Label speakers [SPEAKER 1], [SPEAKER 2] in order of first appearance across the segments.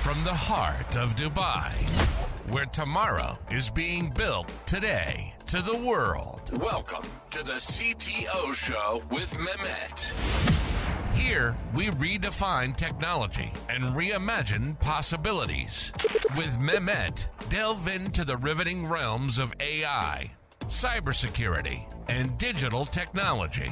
[SPEAKER 1] From the heart of Dubai, where tomorrow is being built today, to the world. Welcome to the CTO Show with Mehmet. Here, we redefine technology and reimagine possibilities. With Mehmet, delve into the riveting realms of AI, cybersecurity, and digital technology.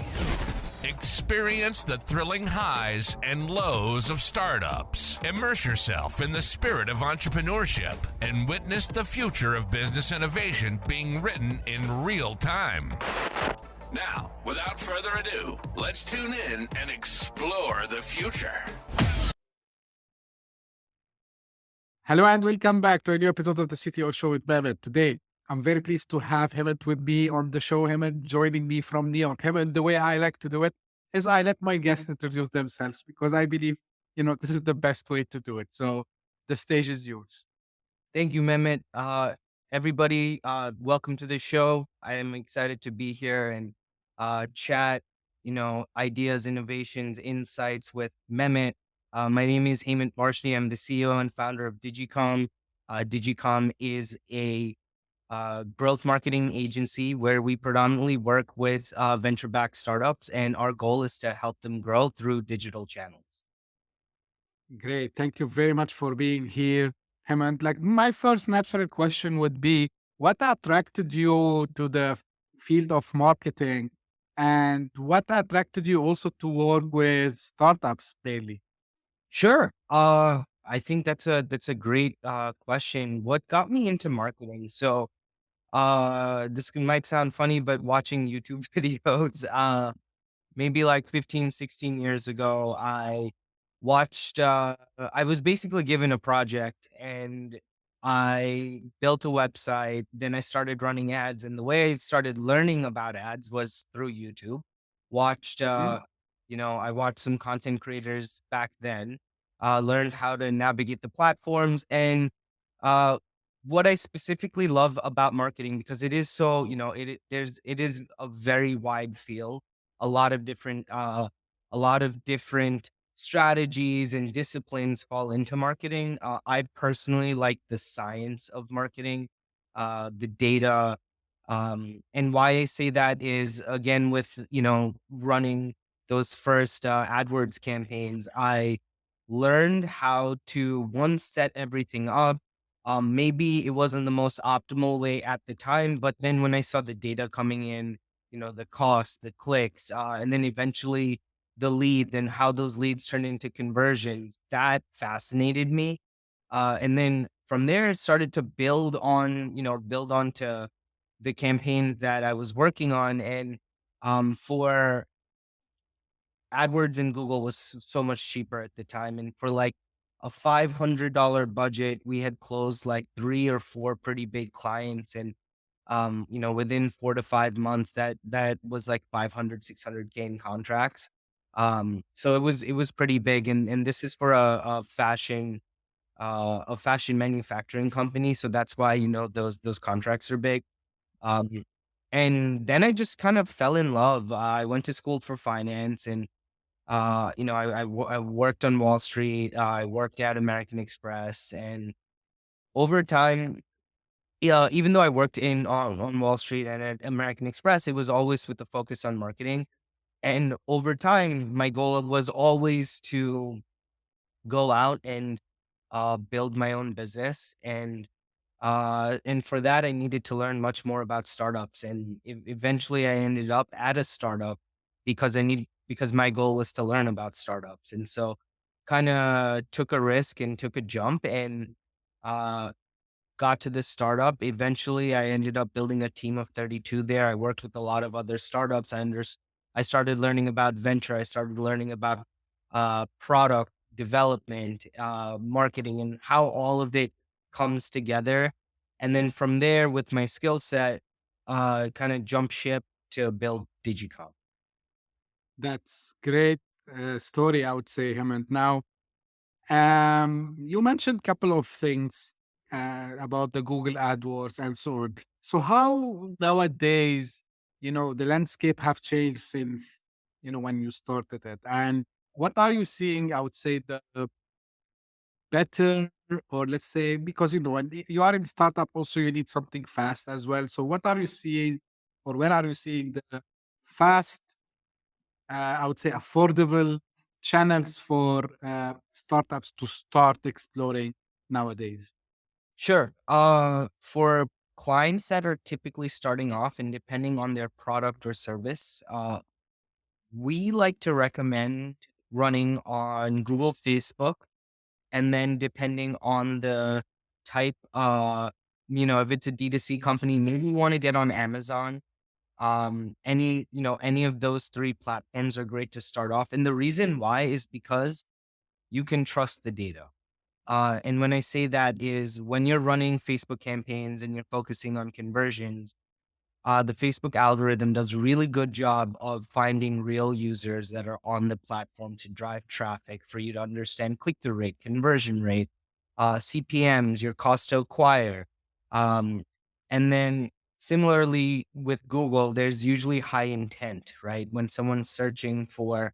[SPEAKER 1] Experience the thrilling highs and lows of startups. Immerse yourself in the spirit of entrepreneurship and witness the future of business innovation being written in real time. Now, without further ado, let's tune in and explore the future.
[SPEAKER 2] Hello and welcome back to a new episode of the CTO Show with Mehmet. Today, I'm very pleased to have Hemant with me on the show. Hemant joining me from New York. Hemant, the way I like to do it is I let my guests introduce themselves because I believe, this is the best way to do it. So the stage is yours.
[SPEAKER 3] Thank you, Mehmet. Everybody, welcome to the show. I am excited to be here and chat, ideas, innovations, insights with Mehmet. My name is Hemant Varshney. I'm the CEO and founder of DigiCom. DigiCom is a growth marketing agency where we predominantly work with venture-backed startups, and our goal is to help them grow through digital channels.
[SPEAKER 2] Great. Thank you very much for being here, Hemant. Like my first natural question would be, what attracted you to the field of marketing and what attracted you also to work with startups daily?
[SPEAKER 3] Sure. I think that's a great question. What got me into marketing? So, this might sound funny, but watching YouTube videos, maybe like 15, 16 years ago, I watched, I was basically given a project and I built a website. Then I started running ads. And the way I started learning about ads was through YouTube. Watched,
[SPEAKER 2] Mhm.
[SPEAKER 3] I watched some content creators back then, learned how to navigate the platforms and, uh, what I specifically love about marketing, because it is so, it is a very wide field, a lot of different, strategies and disciplines fall into marketing. I personally like the science of marketing, the data. And why I say that is, again, with, running those first AdWords campaigns, I learned how to one, set everything up. Maybe it wasn't the most optimal way at the time, but then when I saw the data coming in, the cost, the clicks, and then eventually the lead and how those leads turn into conversions, that fascinated me. And then from there, it started to build onto the campaign that I was working on. And for AdWords in Google was so much cheaper at the time. And for like a $500 budget, we had closed like 3 or 4 pretty big clients. And, within 4 to 5 months, that was like 500, 600K in contracts. So it was pretty big. And this is for a fashion manufacturing company. So that's why, those contracts are big. Um, and then I just kind of fell in love. I went to school for finance and I worked on Wall Street. I worked at American Express, and over time, yeah, even though I worked on Wall Street and at American Express, it was always with the focus on marketing. And over time, my goal was always to go out and build my own business. And for that, I needed to learn much more about startups. And eventually, I ended up at a startup because my goal was to learn about startups. And so, kind of took a risk and took a jump and uh, got to this startup. Eventually, I ended up building a team of 32 there. I worked with a lot of other startups. I started learning about venture. I started learning about product development, marketing, and how all of it comes together. And then from there, with my skill set, kind of jump ship to build DigiCom.
[SPEAKER 2] That's great story, I would say, Hemant. Now, you mentioned a couple of things about the Google AdWords and so on. So how nowadays, the landscape have changed since, when you started it. And what are you seeing, I would say, the better or let's say, because, when you are in startup, also you need something fast as well. So what are you seeing, or when are you seeing the fast, I would say affordable channels for startups to start exploring nowadays?
[SPEAKER 3] Sure. For clients that are typically starting off and depending on their product or service, we like to recommend running on Google, Facebook, and then depending on the type, if it's a D2C company, maybe you want to get on Amazon. Any of those three platforms are great to start off. And the reason why is because you can trust the data. And when I say that is when you're running Facebook campaigns and you're focusing on conversions, the Facebook algorithm does a really good job of finding real users that are on the platform to drive traffic for you to understand click-through rate, conversion rate, CPMs, your cost to acquire. Um, and then similarly with Google, there's usually high intent, right? When someone's searching for,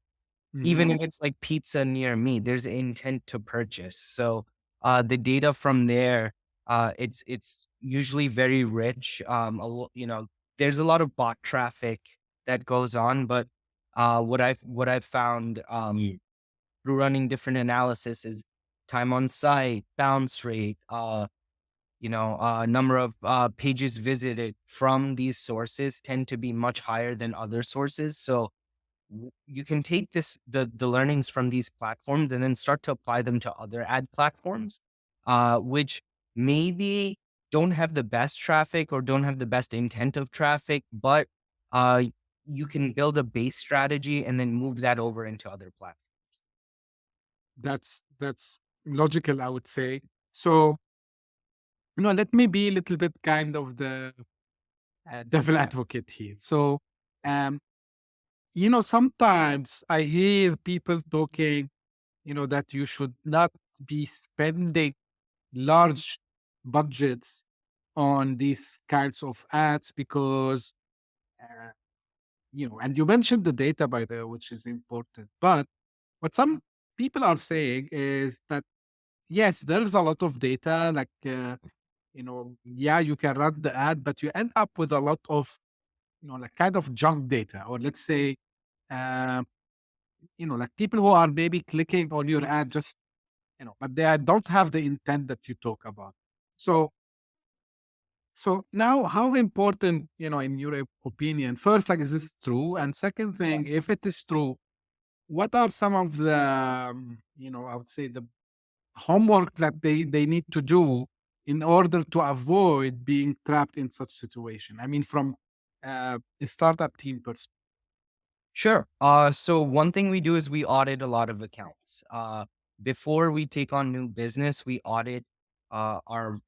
[SPEAKER 3] even if it's like pizza near me, there's intent to purchase. So the data from there, it's usually very rich. There's a lot of bot traffic that goes on, but what I've found through running different analysis is time on site, bounce rate, number of pages visited from these sources tend to be much higher than other sources. So you can take the learnings from these platforms and then start to apply them to other ad platforms, which maybe don't have the best traffic or don't have the best intent of traffic, but uh, you can build a base strategy and then move that over into other platforms.
[SPEAKER 2] That's logical, I would say. So, let me be a little bit kind of the devil advocate here. So, um, sometimes I hear people talking, that you should not be spending large budgets on these kinds of ads because, uh, and you mentioned the data, by the way, which is important. But what some people are saying is that, yes, there is a lot of data, like, yeah, you can run the ad, but you end up with a lot of, like kind of junk data, or let's say, uh, like people who are maybe clicking on your ad just, but they don't have the intent that you talk about. So, now how important, in your opinion, first, like, is this true? And second thing, if it is true, what are some of the, I would say the homework that they need to do in order to avoid being trapped in such situation? I mean, from a startup team perspective.
[SPEAKER 3] Sure. So one thing we do is we audit a lot of accounts. Before we take on new business, we audit our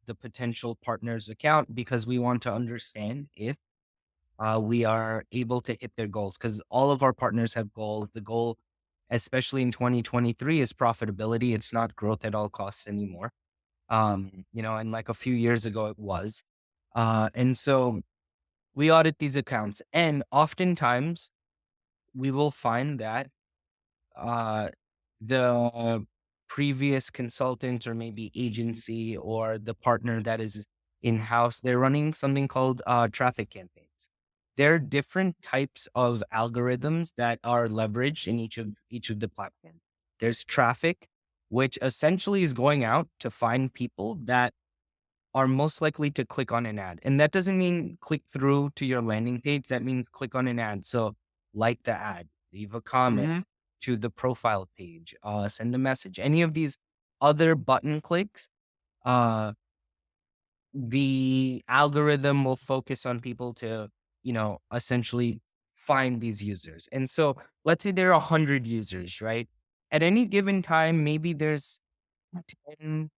[SPEAKER 3] the potential partner's account because we want to understand if we are able to hit their goals. Because all of our partners have goals. The goal, especially in 2023, is profitability. It's not growth at all costs anymore. And like a few years ago, it was. And so we audit these accounts, and oftentimes we will find that uh, the previous consultant or maybe agency or the partner that is in house, they're running something called traffic campaigns. There are different types of algorithms that are leveraged in each of the platforms. There's traffic, which essentially is going out to find people that are most likely to click on an ad. And that doesn't mean click through to your landing page. That means click on an ad. So like the ad, leave a comment
[SPEAKER 2] Hmm.
[SPEAKER 3] to the profile page, send a message. Any of these other button clicks, uh, the algorithm will focus on people to, essentially find these users. And so let's say there are 100 users, right? At any given time, maybe there's 10,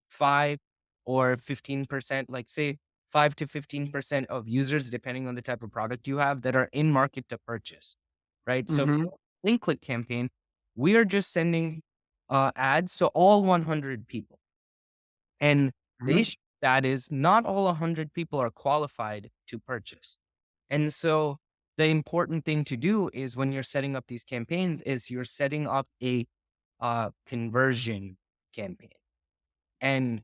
[SPEAKER 3] 5 or 15%, like say 5 to 15% of users, depending on the type of product you have, that are in market to purchase, right? So
[SPEAKER 2] Hmm.
[SPEAKER 3] link click campaign, we are just sending ads to all 100 people. And the
[SPEAKER 2] Hmm.
[SPEAKER 3] issue with that is not all 100 people are qualified to purchase. And so the important thing to do is when you're setting up these campaigns is you're setting up a conversion campaign. And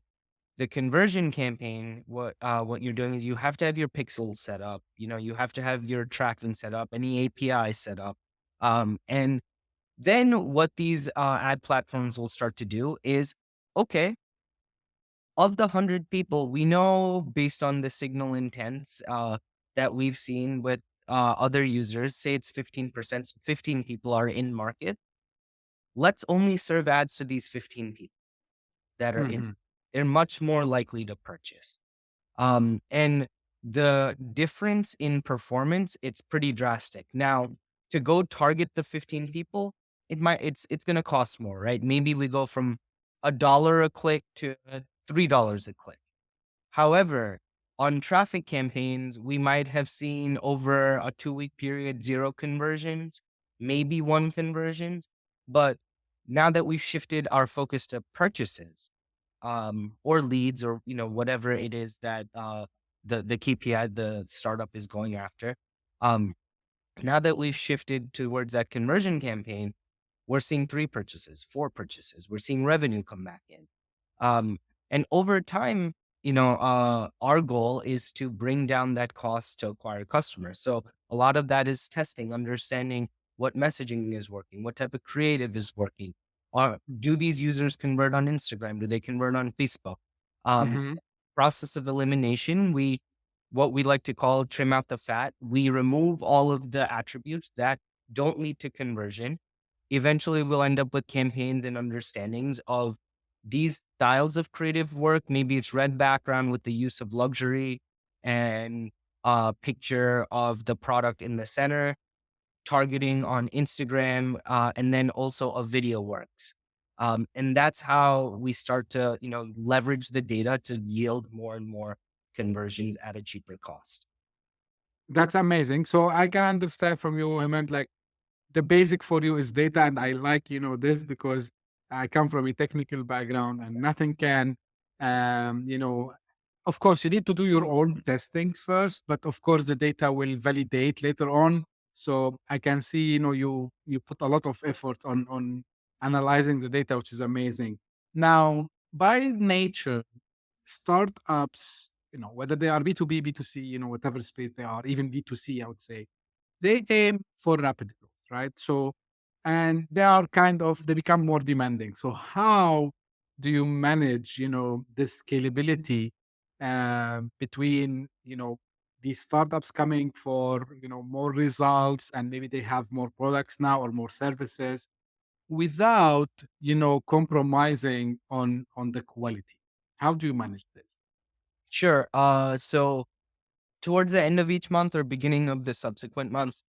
[SPEAKER 3] the conversion campaign, what you're doing is you have to have your pixels set up. You have to have your tracking set up, any API set up. And then what these ad platforms will start to do is, okay, of the 100 people, we know based on the signal intents that we've seen with other users, say it's 15%, so 15 people are in market. Let's only serve ads to these 15 people that are in.
[SPEAKER 2] Hmm.
[SPEAKER 3] They're much more likely to purchase. And the difference in performance, it's pretty drastic. Now, to go target the 15 people, it's going to cost more, right? Maybe we go from $1 a click to $3 a click. However, on traffic campaigns, we might have seen over a 2-week period, 0 conversions, maybe 1 conversions. But now that we've shifted our focus to purchases, or leads, or whatever it is that the KPI the startup is going after. Um, Now that we've shifted towards that conversion campaign, we're seeing 3 purchases, 4 purchases. We're seeing revenue come back in. Um, and over time, our goal is to bring down that cost to acquire customers. So a lot of that is testing, understanding what messaging is working, what type of creative is working. Do these users convert on Instagram? Do they convert on Facebook? Um,
[SPEAKER 2] Hmm.
[SPEAKER 3] Process of elimination, what we like to call trim out the fat. We remove all of the attributes that don't lead to conversion. Eventually, we'll end up with campaigns and understandings of these styles of creative work. Maybe it's red background with the use of luxury and a picture of the product in the center, targeting on Instagram, and then also a video works. And that's how we start to, leverage the data to yield more and more conversions at a cheaper cost.
[SPEAKER 2] That's amazing. So I can understand from you, Hemant, like the basic for you is data. And I like, this because I come from a technical background and nothing can, um, you know, of course, you need to do your own testings first, but of course, the data will validate later on. So I can see, you put a lot of effort on analyzing the data, which is amazing. Now, by nature, startups, whether they are B2B, B2C, whatever space they are, even D2C, I would say, they aim for rapid growth, right? So, and they become more demanding. So, how do you manage, the scalability between, these startups coming for, more results and maybe they have more products now or more services without, compromising on the quality? How do you manage this?
[SPEAKER 3] Sure. So towards the end of each month or beginning of the subsequent months,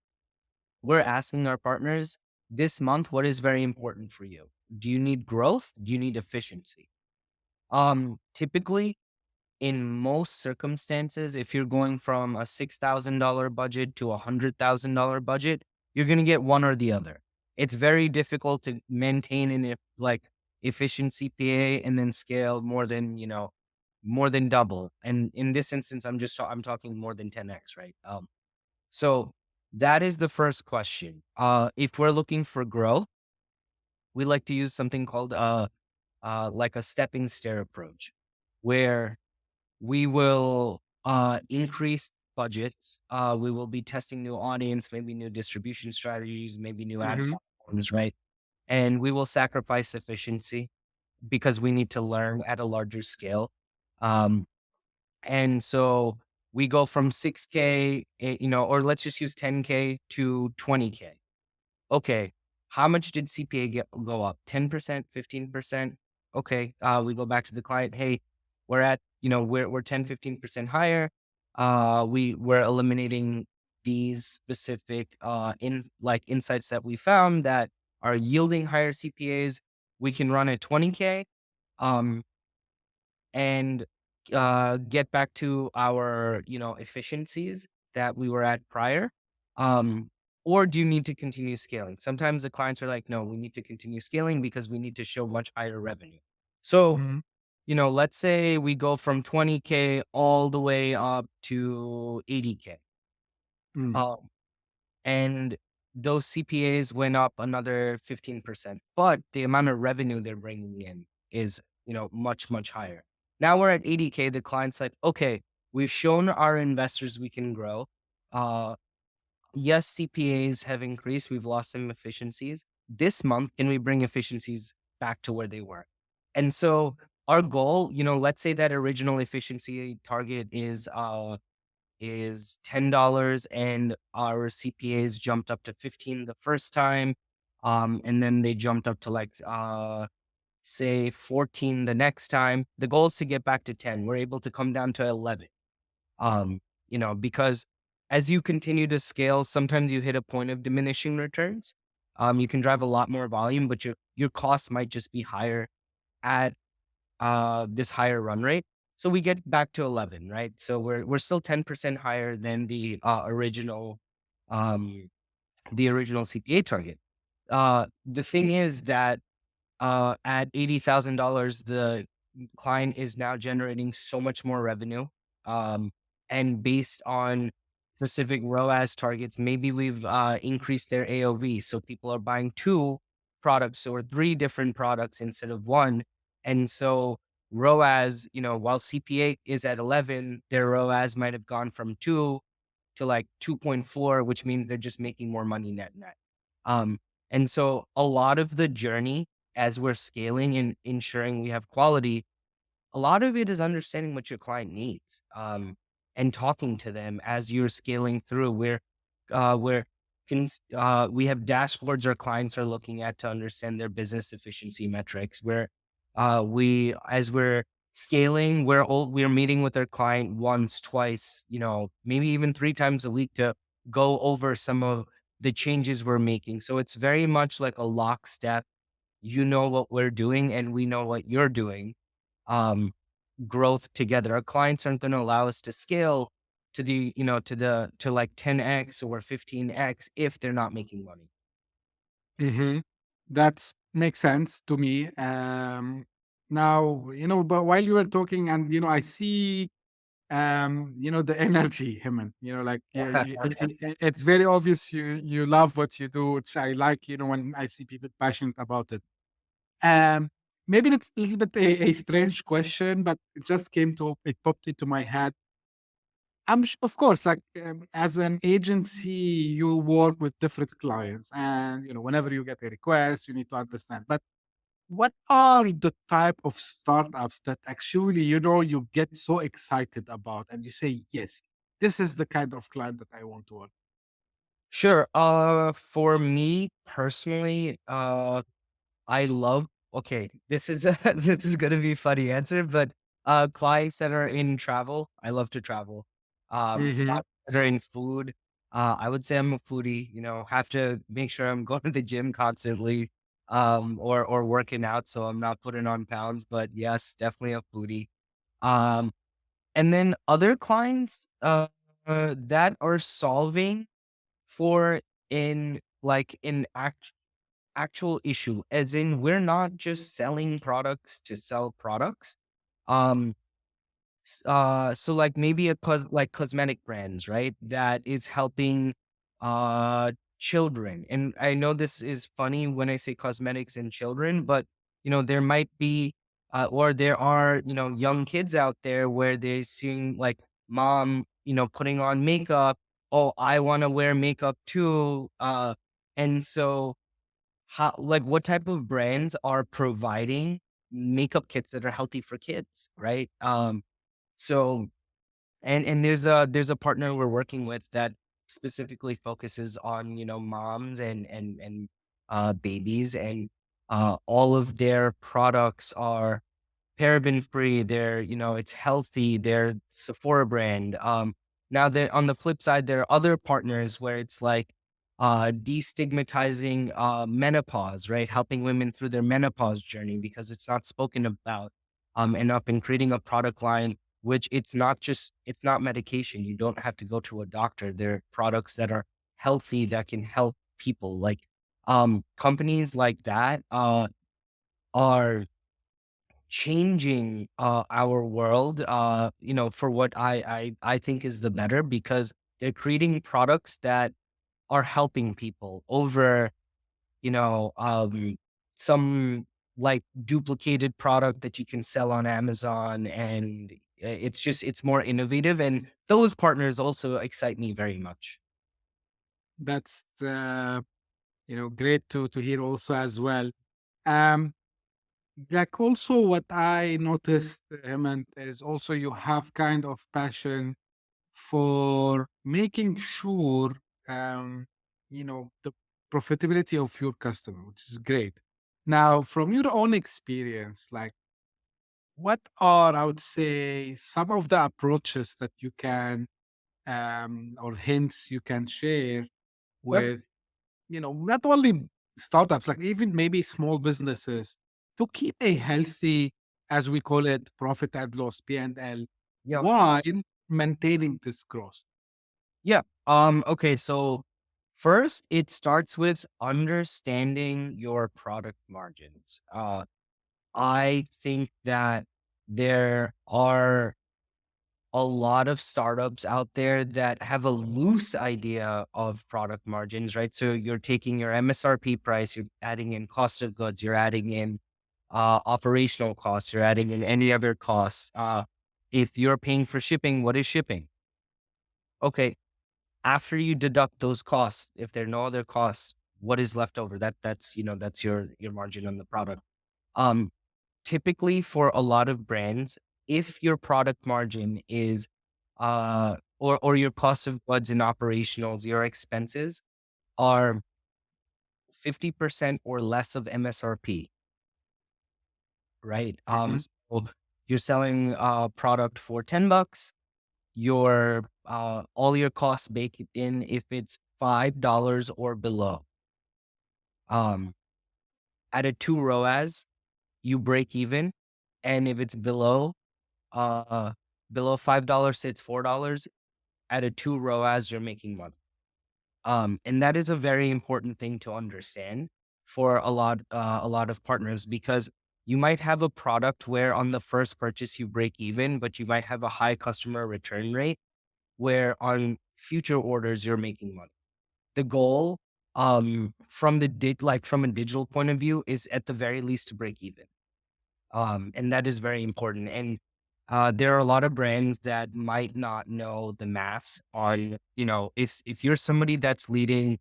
[SPEAKER 3] we're asking our partners, this month, what is very important for you? Do you need growth? Do you need efficiency? Typically, in most circumstances, if you're going from a $6,000 budget to $100,000 budget, you're going to get one or the other. It's very difficult to maintain efficient CPA and then scale more than double. And in this instance, I'm talking more than 10x, right? So that is the first question. If we're looking for growth, we like to use something called like a stepping stair approach, where we will increase budgets. We will be testing new audience, maybe new distribution strategies, maybe new ad
[SPEAKER 2] Hmm.
[SPEAKER 3] platforms, right? And we will sacrifice efficiency because we need to learn at a larger scale. Um, and so we go from 6K, or let's just use 10K to 20K. Okay, how much did CPA go up? 10%, 15%? Okay, we go back to the client. Hey, we're 10, 15% higher. We're eliminating these specific insights that we found that are yielding higher CPAs. We can run at 20K. Um, and get back to our, efficiencies that we were at prior? Um, or do you need to continue scaling? Sometimes the clients are like, no, we need to continue scaling because we need to show much higher revenue. So,
[SPEAKER 2] Hmm.
[SPEAKER 3] let's say we go from 20K all the way up to 80K. Um, and those CPAs went up another 15%, but the amount of revenue they're bringing in is much, much higher. Now we're at 80K. The client's like, okay, we've shown our investors we can grow. Uh, yes, CPAs have increased. We've lost some efficiencies. This month, can we bring efficiencies back to where they were? And so our goal, let's say that original efficiency target is $10 and our CPAs jumped up to 15 the first time. And then they jumped up to like say 14 the next time. The goal is to get back to 10. We're able to come down to 11. Because as you continue to scale, sometimes you hit a point of diminishing returns. You can drive a lot more volume, but your costs might just be higher at this higher run rate. So we get back to 11, right? So we're still 10% higher than um the original CPA target. The thing is that at $80,000, the client is now generating so much more revenue. Um, and based on specific ROAS targets, maybe we've increased their AOV. So people are buying two products or three different products instead of one. And so ROAS, while CPA is at 11, their ROAS might have gone from 2 to like 2.4, which means they're just making more money net net. And so a lot of the journey as we're scaling and ensuring we have quality, a lot of it is understanding what your client needs, and talking to them as you're scaling through. We have dashboards our clients are looking at to understand their business efficiency metrics. As we're scaling, we're meeting with our client once, twice, maybe even 3 times a week to go over some of the changes we're making. So it's very much like a lockstep. You know what we're doing and we know what you're doing. Um, Growth together. Our clients aren't going to allow us to scale to like 10x or 15x if they're not making money.
[SPEAKER 2] Mm-hmm. That makes sense to me. Now, but while you were talking, and I see, the energy, Hemant. Like, yeah, it's very obvious you love what you do, which I like. When I see people passionate about it. Um, Maybe it's a little bit a strange question, but it popped into my head. Of course, like, as an agency, you work with different clients, and whenever you get a request, you need to understand. But what are the type of startups that actually you get so excited about, and you say, yes, this is the kind of client that I want to work?
[SPEAKER 3] Sure. For me personally, I love, okay, this is this is gonna be a funny answer, but clients that are in travel, I love to travel.
[SPEAKER 2] Hmm.
[SPEAKER 3] Clients that are in food, I would say I'm a foodie, have to make sure I'm going to the gym constantly, or working out so I'm not putting on pounds, but yes, definitely a foodie. Um, and then other clients that are solving for in like in actual issue, as in we're not just selling products to sell products. Um, so like maybe like cosmetic brands, right? That is helping children. And I know this is funny when I say cosmetics and children, but there might be or there are, young kids out there where they're seeing like mom, putting on makeup. Oh, I want to wear makeup too. And so what type of brands are providing makeup kits that are healthy for kids, right? So and there's a partner we're working with that specifically focuses on, moms and babies, and all of their products are paraben free. It's healthy. They're Sephora brand. Now on the flip side, there are other partners where it's like destigmatizing menopause, right? Helping women through their menopause journey because it's not spoken about enough, and creating a product line which it's not medication. You don't have to go to a doctor. They're products that are healthy that can help people. Like companies like that are changing our world, for what I think is the better, because they're creating products that are helping people over, you know, um, some like duplicated product that you can sell on Amazon. And it's more innovative. And those partners also excite me very much.
[SPEAKER 2] That's great to hear also as well. Um, like also what I noticed, Hemant, is also you have kind of passion for making sure the profitability of your customer, which is great. Now, from your own experience, like what are, I would say, some of the approaches that you can or hints you can share
[SPEAKER 3] Yep.
[SPEAKER 2] with, not only startups, like even maybe small businesses to keep a healthy, as we call it, profit and loss, P&L,
[SPEAKER 3] Yeah.
[SPEAKER 2] while maintaining this growth.
[SPEAKER 3] Yeah. Okay. So first, it starts with understanding your product margins. I think that there are a lot of startups out there that have a loose idea of product margins, right? So you're taking your MSRP price, you're adding in cost of goods, you're adding in operational costs, you're adding in any other costs. If you're paying for shipping, what is shipping? Okay, after you deduct those costs, if there are no other costs, what is left over? That's your margin on the product. Um, Typically for a lot of brands, if your product margin is or your cost of goods and operationals, your expenses are 50% or less of MSRP, right?
[SPEAKER 2] Mhm,
[SPEAKER 3] So you're selling a product for $10, your all your costs baked in if it's $5 or below. Um, at a 2 ROAS, you break even, and if it's uh below $5, say it's $4, at a 2 ROAS, you're making money. And that is a very important thing to understand for a lot of partners, because you might have a product where on the first purchase you break even, but you might have a high customer return rate where on future orders you're making money. The goal, from a digital point of view, is at the very least to break even. And that is very important. And there are a lot of brands that might not know the math on, if you're somebody that's leading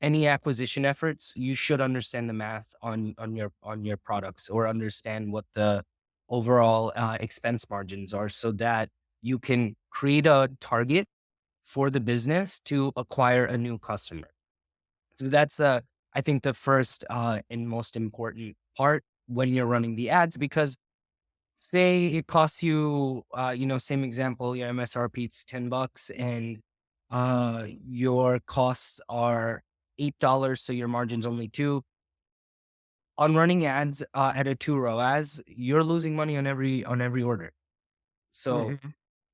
[SPEAKER 3] any acquisition efforts, you should understand the math on your products, or understand what the overall expense margins are, so that you can create a target for the business to acquire a new customer. So that's I think the first and most important part when you're running the ads, because say it costs you, same example, your MSRP is $10 and your costs are $8, so your margin's only 2. On running ads at a 2 ROAS, you're losing money on every order. So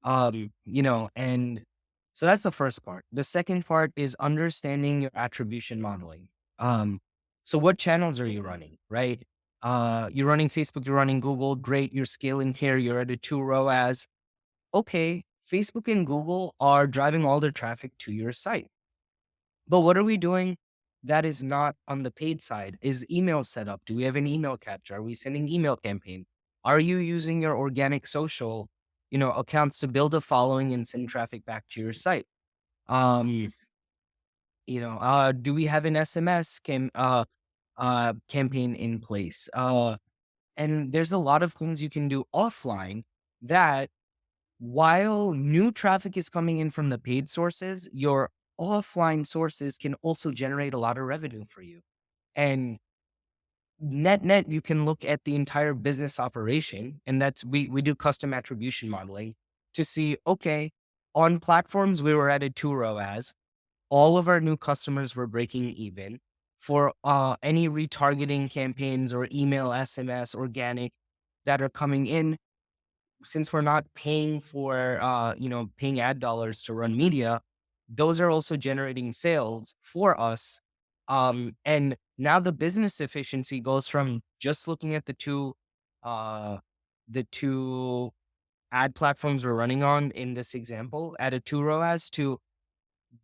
[SPEAKER 2] mhm.
[SPEAKER 3] and so that's the first part. The second part is understanding your attribution modeling. Um, so what channels are you running, right? You're running Facebook, you're running Google, great. You're scaling here, you're at a 2 ROAS. Okay, Facebook and Google are driving all their traffic to your site. But what are we doing that is not on the paid side? Is email set up? Do we have an email capture? Are we sending email campaign? Are you using your organic social, accounts to build a following and send traffic back to your site? Um, do we have an SMS campaign in place? And there's a lot of things you can do offline that, while new traffic is coming in from the paid sources, your offline sources can also generate a lot of revenue for you. And net, you can look at the entire business operation. And that's, we do custom attribution modeling to see, okay, on platforms, we were at a 2 ROAS. All of our new customers were breaking even. For any retargeting campaigns or email, SMS, organic that are coming in, since we're not paying for, paying ad dollars to run media, those are also generating sales for us. And now the business efficiency goes from just looking at uh, the two ad platforms we're running on in this example at a 2 ROAS, to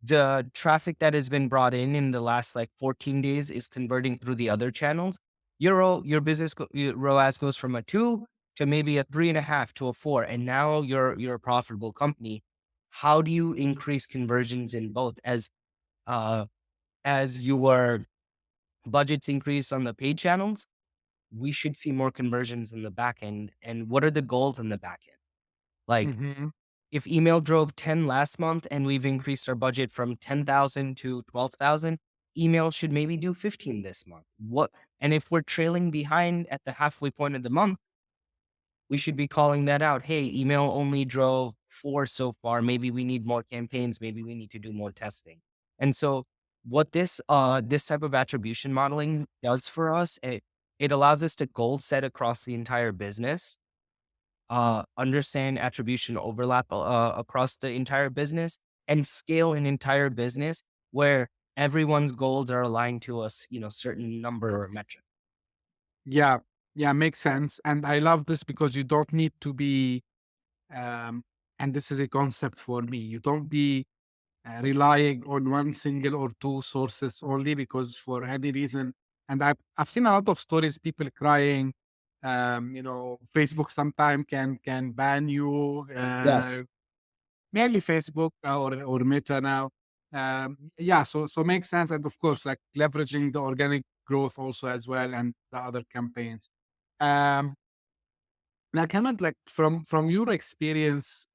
[SPEAKER 3] the traffic that has been brought in the last like 14 days is converting through the other channels. your business your ROAS goes from a 2 to maybe a 3.5 to a 4, and now you're a profitable company. How do you increase conversions in both uh, as your budgets increase on the paid channels? We should see more conversions in the back end. And what are the goals in the back end? Like,
[SPEAKER 2] Mm-hmm.
[SPEAKER 3] if email drove 10 last month and we've increased our budget from 10,000 to 12,000, email should maybe do 15 this month. And if we're trailing behind at the halfway point of the month, we should be calling that out. Hey, email only drove 4 so far. Maybe we need more campaigns. Maybe we need to do more testing. And so what this type of attribution modeling does for us, it allows us to goal set across the entire business, understand attribution overlap across the entire business, and scale an entire business where everyone's goals are aligned to certain number or metric.
[SPEAKER 2] Yeah, yeah, makes sense. And I love this because you don't need to be, um, and this is a concept for me. You don't be relying on one single or two sources only because for any reason. And I've seen a lot of stories, people crying. Facebook sometime can ban you.
[SPEAKER 3] Yes.
[SPEAKER 2] Mainly Facebook or Meta now. Yeah, so makes sense, and of course, like leveraging the organic growth also as well, and the other campaigns. Um, Now, Hemant, like from your experience,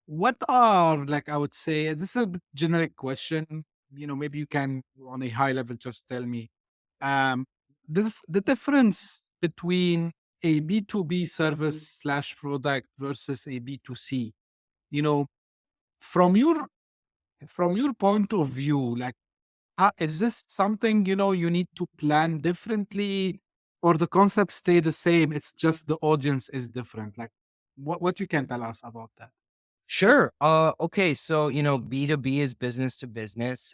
[SPEAKER 2] what are, like, I would say this is a bit generic question. Maybe you can on a high level just tell me um, the difference between a B2B service slash product versus a B2C. You know, from your point of view, like, is this something you need to plan differently, or the concepts stay the same? It's just the audience is different. Like, what you can tell us about that?
[SPEAKER 3] Sure. Okay. So, B2B is business to business.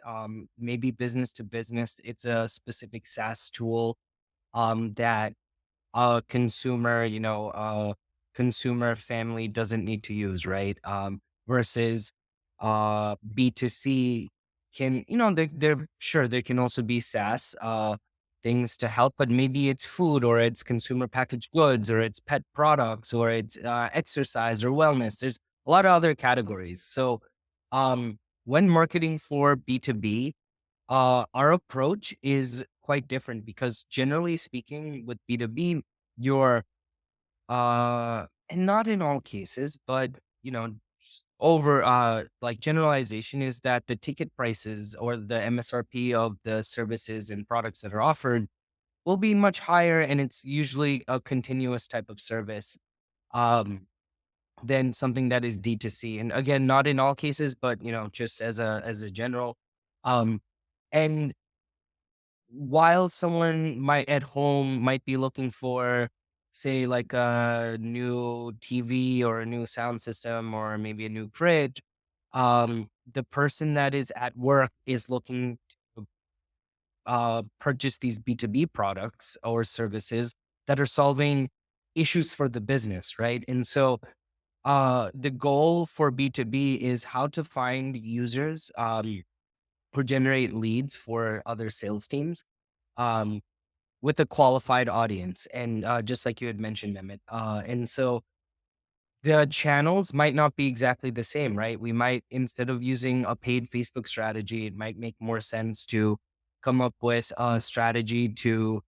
[SPEAKER 3] Maybe business to business, it's a specific SaaS tool, that a consumer family doesn't need to use, right? Versus B2C can, they're sure there can also be SaaS things to help, but maybe it's food or it's consumer packaged goods or it's pet products or it's exercise or wellness. There's a lot of other categories. So when marketing for B2B, our approach is quite different because generally speaking, with B2B, you're and not in all cases, but over like generalization is that the ticket prices or the MSRP of the services and products that are offered will be much higher, and it's usually a continuous type of service um than something that is D2C. And again, not in all cases, but just as a general. Um and while someone might at home might be looking for, say, like a new TV or a new sound system or maybe a new fridge, the person that is at work is looking to purchase these B2B products or services that are solving issues for the business, right? And so the goal for B2B is how to find users who generate leads for other sales teams. Um, with a qualified audience, and just like you had mentioned, Mehmet. And so the channels might not be exactly the same, right? We might, instead of using a paid Facebook strategy, it might make more sense to come up with a strategy to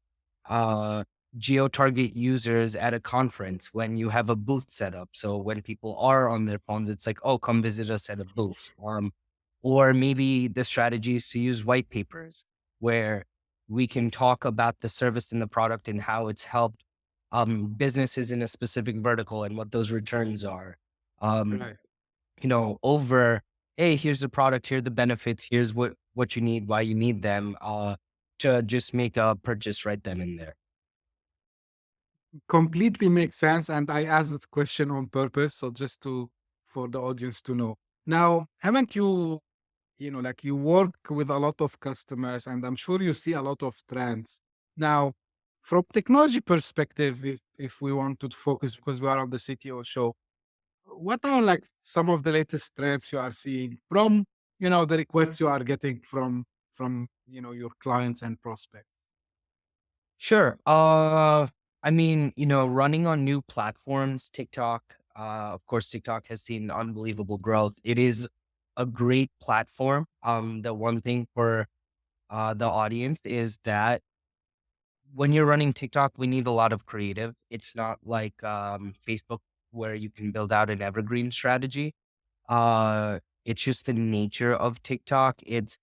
[SPEAKER 3] uh, geo-target users at a conference when you have a booth set up. So when people are on their phones, it's like, oh, come visit us at a booth. Or maybe the strategy is to use white papers where we can talk about the service and the product and how it's helped businesses in a specific vertical and what those returns are. Um,
[SPEAKER 2] Right.
[SPEAKER 3] Over, hey, here's the product, here are the benefits, here's what you need, why you need them, to just make a purchase right then and there.
[SPEAKER 2] Completely makes sense, and I asked this question on purpose, so just to for the audience to know. Now, haven't like you work with a lot of customers, and I'm sure you see a lot of trends. Now, from technology perspective, if we want to focus because we are on the CTO show, what are like some of the latest trends you are seeing from the requests you are getting from your clients and prospects?
[SPEAKER 3] Sure. I mean, running on new platforms, TikTok, of course, TikTok has seen unbelievable growth. It is a great platform. The one thing for the audience is that when you're running TikTok, we need a lot of creative. It's not like Facebook where you can build out an evergreen strategy. It's just the nature of TikTok. It's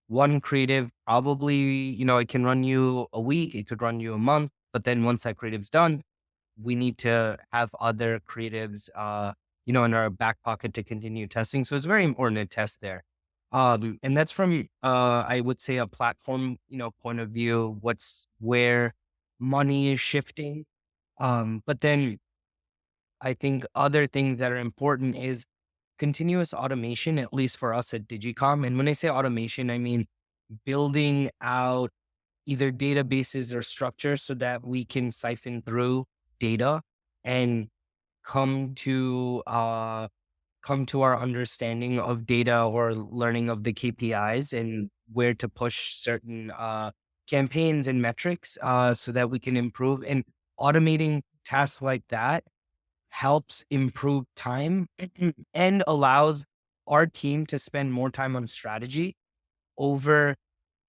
[SPEAKER 3] one creative, probably, it can run you a week, it could run you a month, but then once that creative's done, we need to have other creatives, in our back pocket to continue testing. So it's very important to test there. And that's from, I would say, a platform, point of view, where money is shifting. But then I think other things that are important is continuous automation, at least for us at DigiCom. And when I say automation, I mean building out either databases or structures so that we can siphon through data and come to our understanding of data or learning of the KPIs and where to push certain campaigns and metrics so that we can improve. And automating tasks like that helps improve time and allows our team to spend more time on strategy over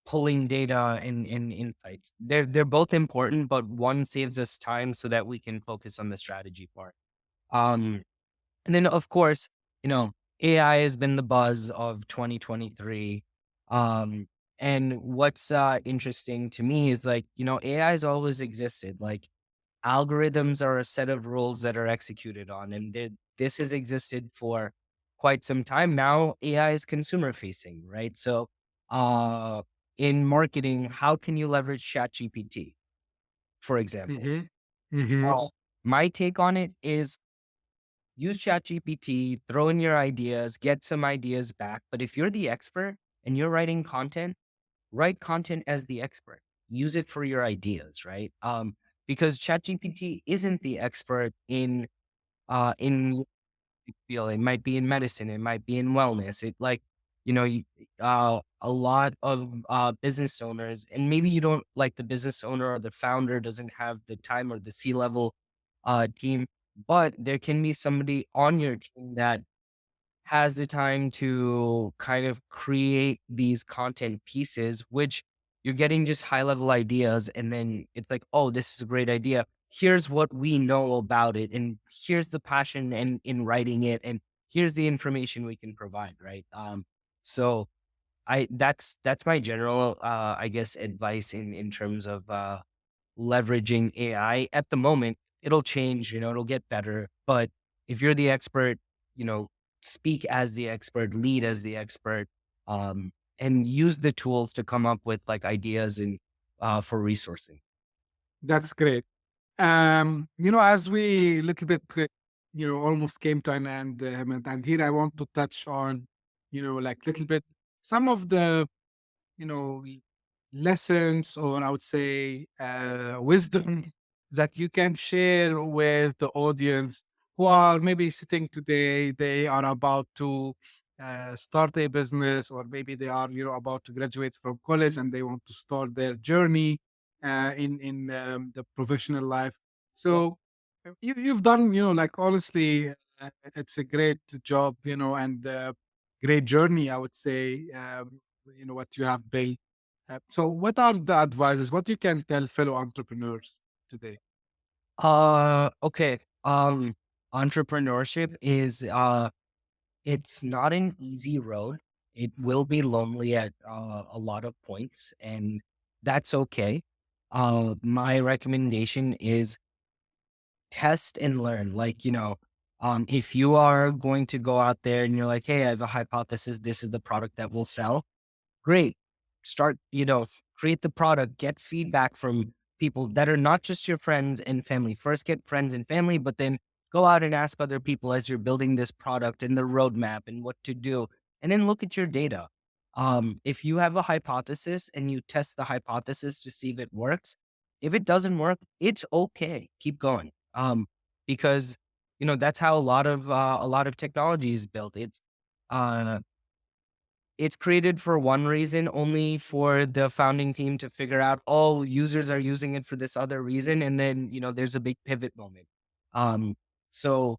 [SPEAKER 3] pulling data and insights. They're both important, but one saves us time so that we can focus on the strategy part. Um, and then of course, AI has been the buzz of 2023. Um, and what's interesting to me is like, AI has always existed. Like algorithms are a set of rules that are executed on, and this has existed for quite some time now. AI is consumer facing, right? So, uh, in marketing, how can you leverage ChatGPT, for example?
[SPEAKER 2] Mm-hmm. Mm-hmm.
[SPEAKER 3] My take on it is use ChatGPT, throw in your ideas, get some ideas back. But if you're the expert and you're writing content, write content as the expert. Use it for your ideas, right? Because ChatGPT isn't the expert in field. It might be in medicine. It might be in wellness. It like, a lot of business owners, and maybe you don't like the business owner or the founder doesn't have the time or the C-level team, but there can be somebody on your team that has the time to kind of create these content pieces, which you're getting just high level ideas. And then it's like, oh, this is a great idea. Here's what we know about it. And here's the passion in writing it. And here's the information we can provide. Right. So that's my general, I guess, advice in terms of, leveraging AI at the moment. It'll change, it'll get better. But if you're the expert, you know, speak as the expert, lead as the expert, and use the tools to come up with like ideas and for resourcing.
[SPEAKER 2] That's great. As we little bit, almost came to an end, and here I want to touch on, like little bit some of the, you know, lessons, or I would say wisdom that you can share with the audience who are maybe sitting today, they are about to start a business, or maybe they are, about to graduate from college and they want to start their journey in the professional life. So you've done, like honestly, it's a great job, and great journey, I would say, what you have built. So what are the advices? What you can tell fellow entrepreneurs today?
[SPEAKER 3] Okay. Entrepreneurship is it's not an easy road. It will be lonely at a lot of points, and that's okay. My recommendation is test and learn. Like, if you are going to go out there and you're like, hey, I have a hypothesis, this is the product that will sell. Great. Start, create the product, get feedback from people that are not just your friends and family. First get friends and family, but then go out and ask other people as you're building this product and the roadmap and what to do. And then look at your data. If you have a hypothesis and you test the hypothesis to see if it works, if it doesn't work, it's okay. Keep going. Because that's how a lot of technology is built. It's uh it's created for one reason, only for the founding team to figure out, oh, users are using it for this other reason. And then, there's a big pivot moment. Um, so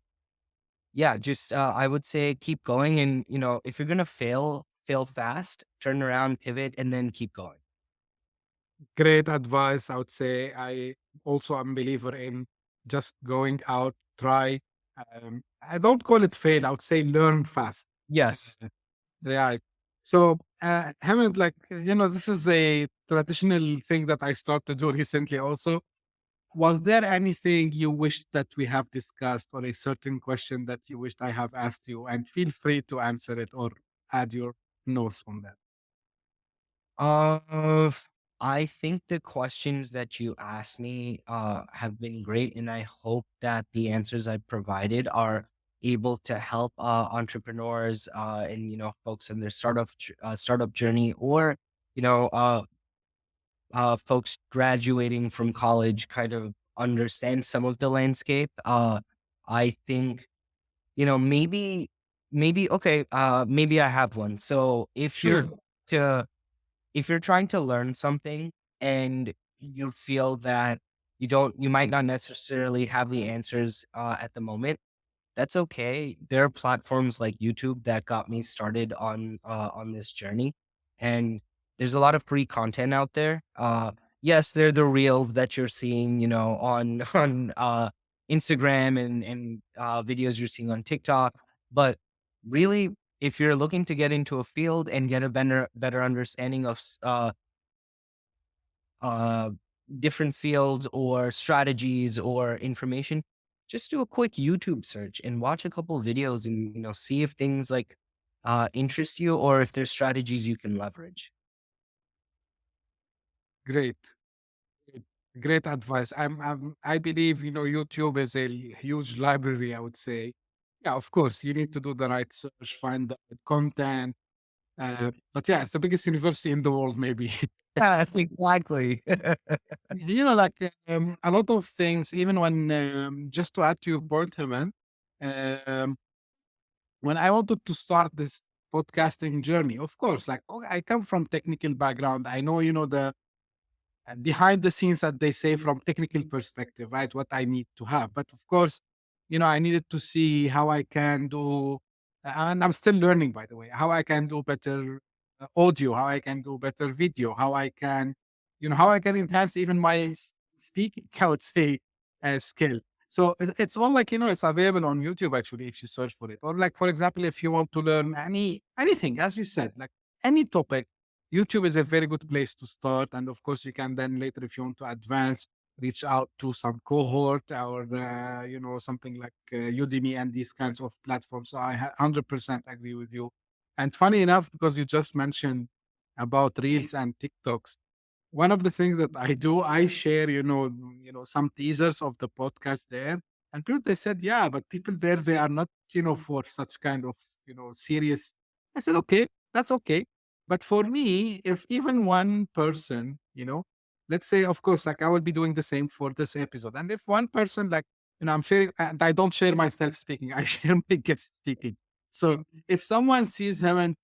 [SPEAKER 3] yeah, just, I would say keep going. And, if you're going to fail fast, turn around, pivot, and then keep going.
[SPEAKER 2] Great advice. I would say I also am a believer in just going out, try. I don't call it fail. I would say learn fast.
[SPEAKER 3] Yes.
[SPEAKER 2] Right. So, Hemant, this is a traditional thing that I started to do recently also. Was there anything you wish that we have discussed or a certain question that you wished I have asked you? And feel free to answer it or add your notes on that.
[SPEAKER 3] Uh, I think the questions that you asked me have been great, and I hope that the answers I provided are able to help entrepreneurs and folks in their startup journey, or you know uh, folks graduating from college kind of understand some of the landscape. I think maybe okay. Maybe I have one. So
[SPEAKER 2] Sure.
[SPEAKER 3] to if you're trying to learn something and you feel that you might not necessarily have the answers at the moment, that's okay. There are platforms like YouTube that got me started on this journey, and there's a lot of free content out there. Yes, they're the reels that you're seeing, on on Instagram, and videos you're seeing on TikTok. But really, if you're looking to get into a field and get a better understanding of uh, different fields or strategies or information, just do a quick YouTube search and watch a couple of videos, and see if things like interest you, or if there's strategies you can leverage.
[SPEAKER 2] Great. Great great advice. I believe, YouTube is a huge library, I would say. Yeah, of course, you need to do the right search, find the right content. But yeah, it's the biggest university in the world, maybe.
[SPEAKER 3] Yes, exactly.
[SPEAKER 2] A lot of things, even when, just to add to your point, Heman, um, when I wanted to start this podcasting journey, of course, I come from technical background. I know, the behind the scenes that they say from technical perspective, right? What I need to have. But of course, I needed to see how I can do, and I'm still learning, by the way, how I can do better audio, how I can do better video, how I can enhance even my speaking, I would say, skill. So it's all it's available on YouTube actually if you search for it. Or for example, if you want to learn anything, as you said, like any topic, YouTube is a very good place to start. And of course, you can then later, if you want to advance, reach out to some cohort or, something like Udemy and these kinds of platforms. So I 100% agree with you. And funny enough, because you just mentioned about Reels and TikToks, one of the things that I do, I share, some teasers of the podcast there. And people, they said, yeah, but people there, they are not, for such kind of, serious. I said, okay, that's okay. But for me, if even one person, let's say, of course, I will be doing the same for this episode. And if one person, I'm sharing, and I don't share myself speaking, I share my guest speaking. So if someone sees him and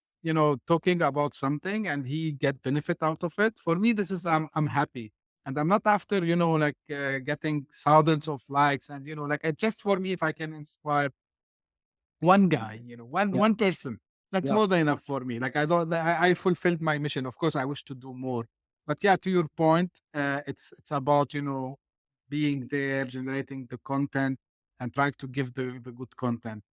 [SPEAKER 2] talking about something and he get benefit out of it, for me, this is, I'm happy. And I'm not after, getting thousands of likes. And, just for me, if I can inspire one guy,
[SPEAKER 3] Yep.
[SPEAKER 2] one person, that's
[SPEAKER 3] Yep.
[SPEAKER 2] more than enough for me. I fulfilled my mission. Of course, I wish to do more. But yeah, to your point, it's about, being there, generating the content and trying to give the good content.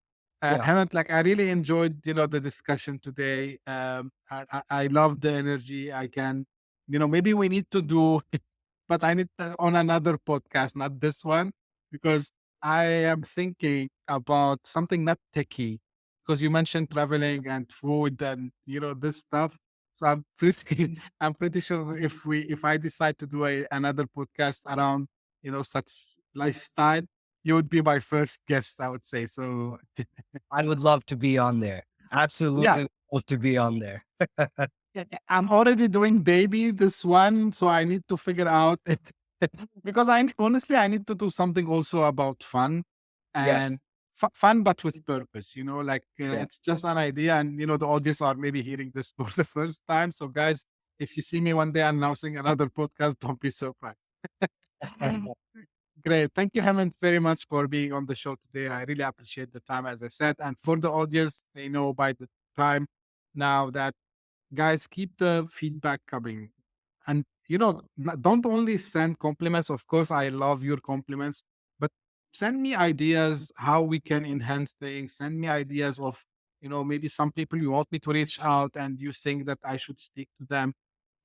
[SPEAKER 3] Yeah.
[SPEAKER 2] Hemant, I really enjoyed, the discussion today. I love the energy. I can, maybe we need to do it, but I need on another podcast, not this one, because I am thinking about something not techy, because you mentioned traveling and food and, this stuff. So I'm pretty, I'm pretty sure if I decide to do another podcast around, such lifestyle, you would be my first guest, I would say. So
[SPEAKER 3] I would love to be on there.
[SPEAKER 2] yeah,
[SPEAKER 3] Absolutely love to be on there.
[SPEAKER 2] I'm already doing baby this one, so I need to figure out it because honestly I need to do something also about fun, and
[SPEAKER 3] Yes.
[SPEAKER 2] fun, but with purpose, like
[SPEAKER 3] Yeah.
[SPEAKER 2] it's just an idea. And, the audience are maybe hearing this for the first time. So, guys, if you see me one day announcing another podcast, don't be surprised. Great. Thank you, Hemant, very much for being on the show today. I really appreciate the time, as I said. And for the audience, they know by the time now that, guys, keep the feedback coming. And, don't only send compliments. Of course, I love your compliments, but send me ideas how we can enhance things. Send me ideas of, maybe some people you want me to reach out and you think that I should speak to them.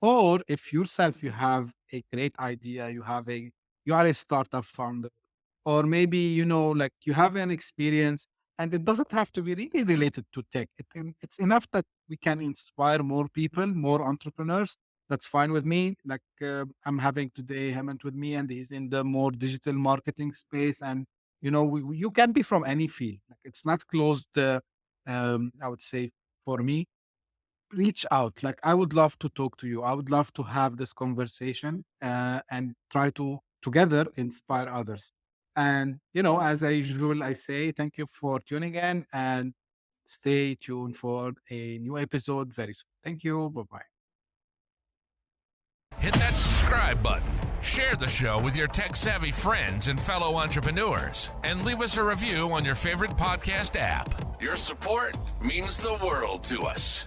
[SPEAKER 2] Or if yourself, you have a great idea, you are a startup founder, or maybe, like you have an experience and it doesn't have to be really related to tech. It's enough that we can inspire more people, more entrepreneurs. That's fine with me. Like I'm having today Hemant with me, and he's in the more digital marketing space. And, you can be from any field. Like it's not closed, I would say, for me. Reach out. Like I would love to talk to you. I would love to have this conversation and try to together inspire others. And as I usual, I say thank you for tuning in and stay tuned for a new episode very soon. Thank you. Bye bye.
[SPEAKER 1] Hit that subscribe button, share the show with your tech-savvy friends and fellow entrepreneurs, and leave us a review on your favorite podcast app. Your support means the world to us.